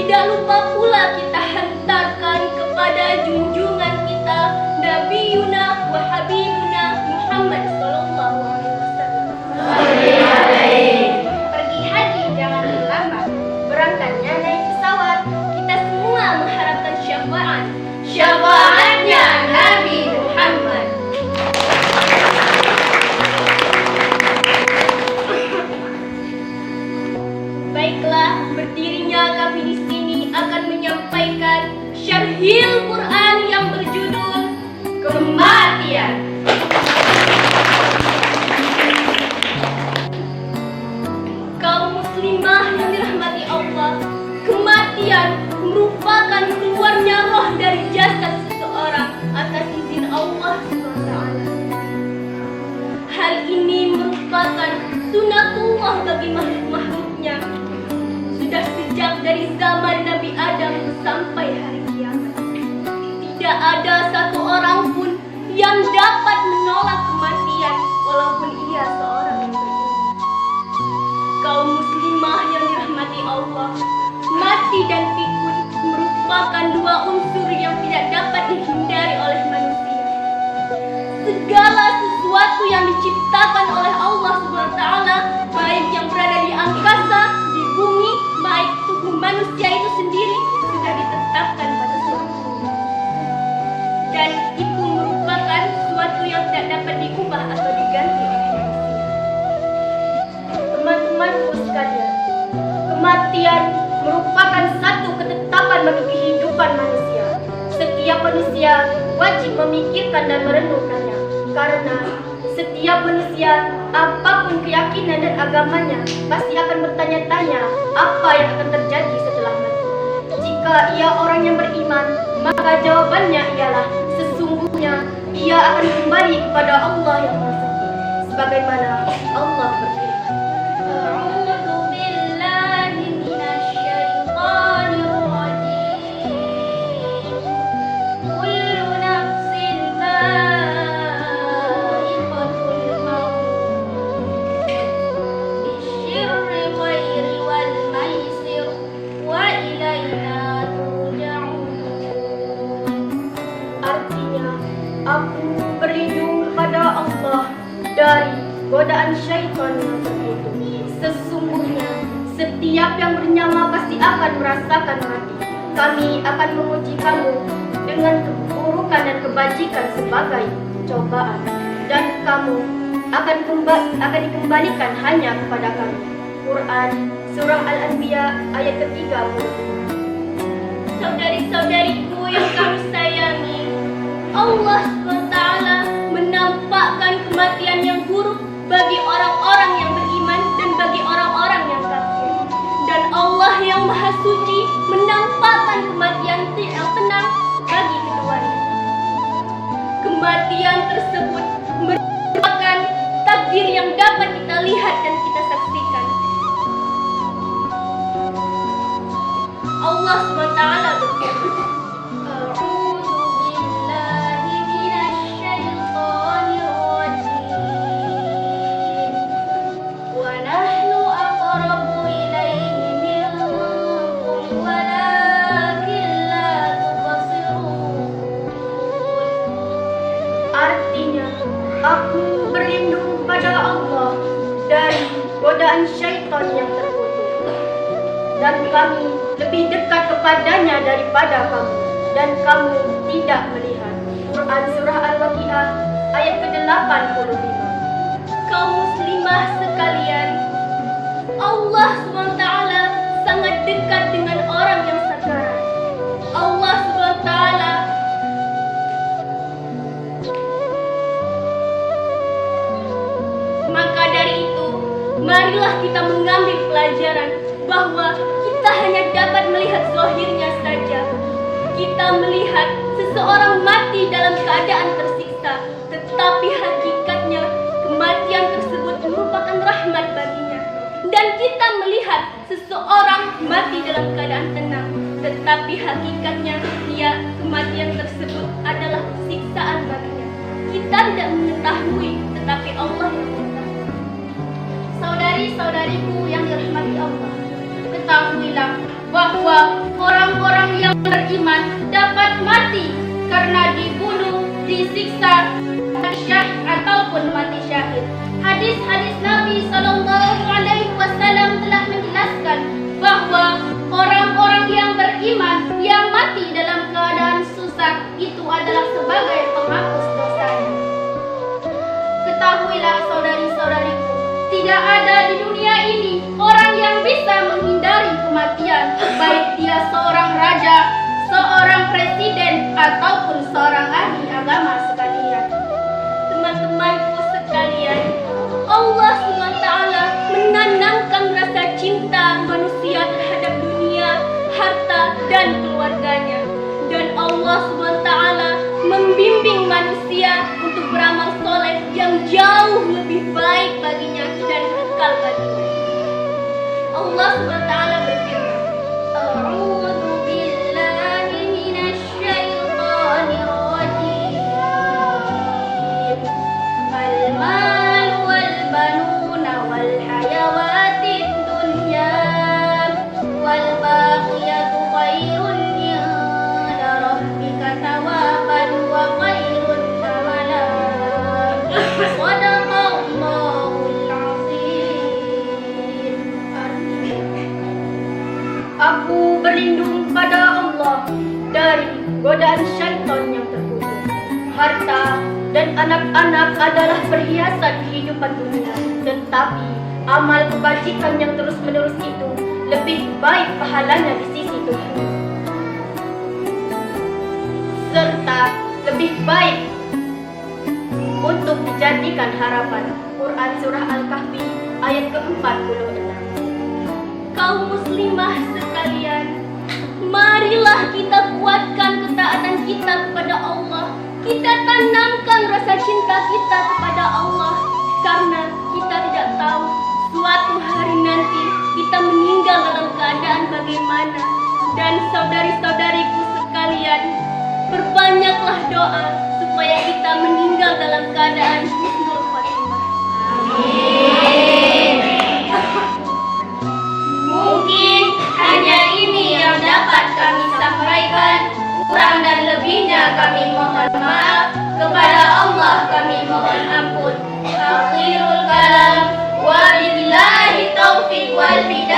Tidak lupa pula kita hantarkan kepada junjungan kita Nabi Yuna wa Habibuna Muhammad sallallahu alaihi wasallam. Pergi haji jangan terlambat, berangkatnya naik pesawat. Kita semua mengharapkan syafaatnya Nabi Muhammad. Baiklah, berdirinya kami di sini akan menyampaikan syarhil Quran yang berjudul Kematian. Kaum muslimah yang dirahmati Allah, kematian merupakan keluarnya roh dari jasad seseorang atas izin Allah SWT. Hal ini merupakan sunatullah bagi makhluk-makhluknya. Sudah sejak dari zaman Nabi Adam sampai hari kiamat. Tidak ada satu orang pun yang dapat menolak kematian walaupun ia seorang yang beriman. Kaum muslimah yang dirahmati Allah, mati dan pikun merupakan dua unsur yang tidak dapat dihindari oleh manusia. Segala sesuatu yang diciptakan oleh Allah SWT, baik yang berada di angkasa, di bumi, baik tubuh manusia itu sendiri, sudah ditetapkan pada suatu waktu. Dan itu merupakan suatu yang tidak dapat diubah atau diganti oleh manusia. Teman-temanku sekalian, kematian merupakan satu ketetapan bagi kehidupan manusia. Setiap manusia wajib memikirkan dan merenungkannya, karena setiap manusia, apapun keyakinan dan agamanya, pasti akan bertanya-tanya apa yang akan terjadi setelah mati. Jika ia orang yang beriman, maka jawabannya ialah sesungguhnya ia akan kembali kepada Allah yang Maha Suci, sebagaimana Allah berfirman. Aku berlindung kepada Allah dari godaan syaitan yang terkutuk. Sesungguhnya setiap yang bernyawa pasti akan merasakan mati. Kami akan menguji kamu dengan keburukan dan kebajikan sebagai cobaan, dan kamu akan dikembalikan hanya kepada kami. Quran Surah Al-Anbiya ayat ke-35. Saudari-saudariku yang kami sayangi, Allah SWT menampakkan kematian yang buruk bagi orang-orang yang beriman dan bagi orang-orang yang kafir. Dan Allah yang Maha Suci menampakkan kematian yang tenang bagi keduanya. Kematian tersebut merupakan takdir yang dapat kita lihat dan kita saksikan. Allah SWT berfirman, artinya, aku berlindung pada Allah dari godaan syaitan yang terkutuk. Dan kami lebih dekat kepadanya daripada kamu, dan kamu tidak melihat. Quran Surah Al-Waqiah ayat ke-85. Kaum muslimah sekalian, Allah SWT sangat dekat dengan orang yang sakarat. Allah SWT maka dari itu, marilah kita mengambil pelajaran bahwa kita hanya dapat melihat zahirnya saja. Kita melihat seseorang mati dalam keadaan tersiksa, tetapi hakikatnya kematian tersebut merupakan rahmat baginya. Dan kita melihat seseorang mati dalam keadaan tenang, tetapi hakikatnya kematian tersebut adalah siksaan baginya. Kita tidak mengetahui, tetapi Allah yang mengetahui. Saudari-saudariku yang dirahmati Allah, ketahuilah bahwa beriman dapat mati karena dibunuh, disiksa, syahid ataupun mati syahid. Hadis-hadis Nabi SAW telah menjelaskan bahwa orang-orang yang beriman yang mati dalam keadaan susah itu adalah sebagai penghapus dosanya. Ketahuilah saudari-saudariku, tidak ada di dunia ini orang yang bisa menghindari kematian, baik dia seorang raja, seorang presiden, ataupun seorang ahli agama sekalian. Teman-temanku sekalian, Allah SWT menanamkan rasa cinta manusia terhadap dunia, harta, dan keluarganya. Dan Allah SWT membimbing manusia untuk beramal soleh yang jauh lebih baik baginya dan kekal baginya. Allah SWT berfirman, A'udzu billahi minasyaitonir rajim. Al-mal wal banuna wal hayawatid dunya wal baqiyatu khairun inda rabbika thawaban wa khairun amala. Shadaqallahul azim. Aku berlindung pada Allah dari godaan syaitan yang terkutuk. Harta dan anak-anak adalah perhiasan kehidupan dunia, tetapi amal kebajikan yang terus-menerus itu lebih baik pahalanya di sisi Tuhan, serta lebih baik untuk dijadikan harapan. Quran Surah Al-Kahfi ayat ke-46. Kaum muslimah sekalian, marilah kita kuatkan ketaatan kita kepada Allah. Kita tanamkan rasa cinta kita kepada Allah, karena kita tidak tahu suatu hari nanti kita meninggal dalam keadaan bagaimana. Dan saudari-saudariku sekalian, perbanyaklah doa supaya kita meninggal dalam keadaan husnul khotimah. Mungkin hanya ini yang dapat kami sampaikan. Kurang dan lebihnya kami mohon maaf. Kepada Allah kami mohon ampun. Akhirul kalam. Wabillahi taufiq wal hidayah.